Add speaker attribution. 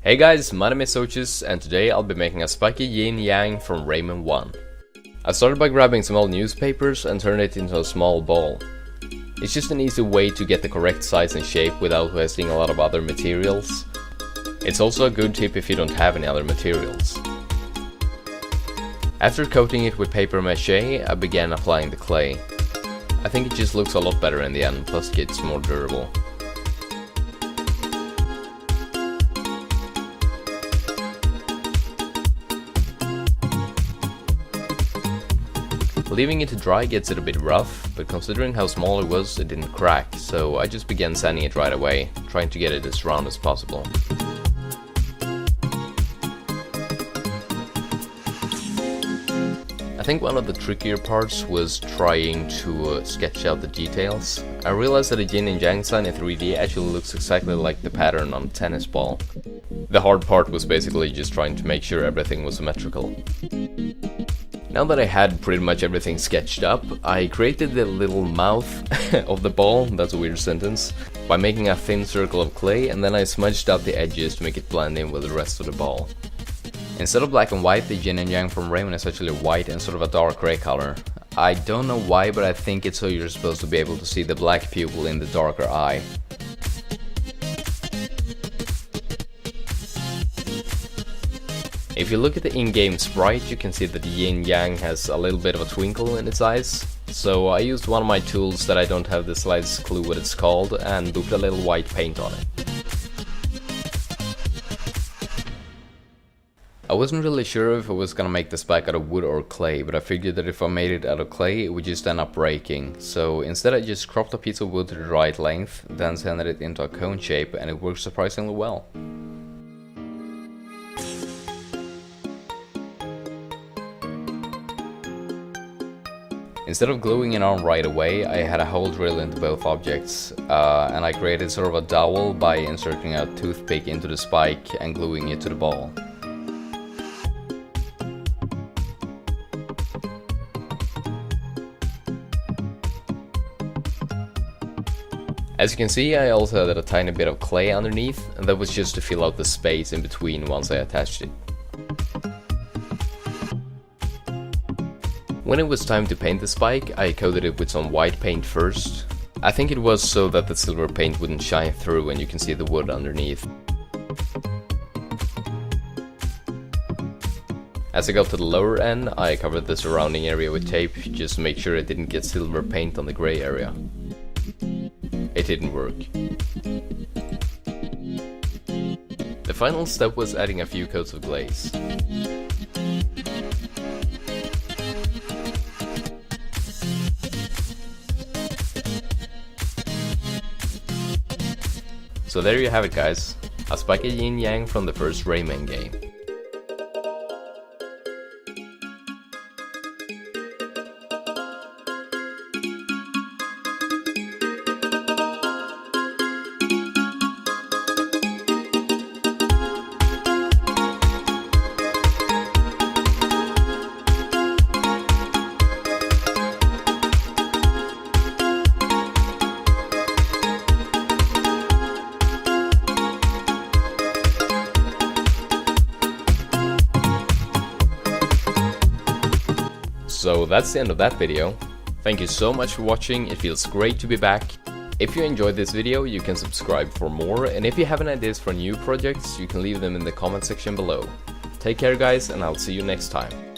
Speaker 1: Hey guys, my name is Soaches and today I'll be making a Spiky Yin-Yang from Rayman 1. I started by grabbing some old newspapers and turned it into a small ball. It's just an easy way to get the correct size and shape without wasting a lot of other materials. It's also a good tip if you don't have any other materials. After coating it with paper mache, I began applying the clay. I think it just looks a lot better in the end, plus it gets more durable. Leaving it to dry gets it a bit rough, but considering how small it was, it didn't crack, so I just began sanding it right away, trying to get it as round as possible. I think one of the trickier parts was trying to sketch out the details. I realized that a yin and yang sign in 3D actually looks exactly like the pattern on a tennis ball. The hard part was basically just trying to make sure everything was symmetrical. Now that I had pretty much everything sketched up, I created the little mouth of the ball, that's a weird sentence, by making a thin circle of clay, and then I smudged out the edges to make it blend in with the rest of the ball. Instead of black and white, the yin and yang from Rayman is actually white and sort of a dark gray color. I don't know why, but I think it's so you're supposed to be able to see the black pupil in the darker eye. If you look at the in-game sprite, you can see that the Yin-Yang has a little bit of a twinkle in its eyes. So I used one of my tools that I don't have the slightest clue what it's called and booped a little white paint on it. I wasn't really sure if I was gonna make the spike out of wood or clay, but I figured that if I made it out of clay, it would just end up breaking. So instead I just cropped a piece of wood to the right length, then sanded it into a cone shape, and it worked surprisingly well. Instead of gluing it on right away, I had a hole drill into both objects, and I created sort of a dowel by inserting a toothpick into the spike and gluing it to the ball. As you can see, I also added a tiny bit of clay underneath, and that was just to fill out the space in between once I attached it. When it was time to paint the spike, I coated it with some white paint first. I think it was so that the silver paint wouldn't shine through and you can see the wood underneath. As I got to the lower end, I covered the surrounding area with tape just to make sure it didn't get silver paint on the gray area. It didn't work. The final step was adding a few coats of glaze. So there you have it guys, a Spiky Yin-Yang from the first Rayman game. So that's the end of that video. Thank you so much for watching, it feels great to be back. If you enjoyed this video, you can subscribe for more, and if you have any ideas for new projects, you can leave them in the comment section below. Take care guys, and I'll see you next time.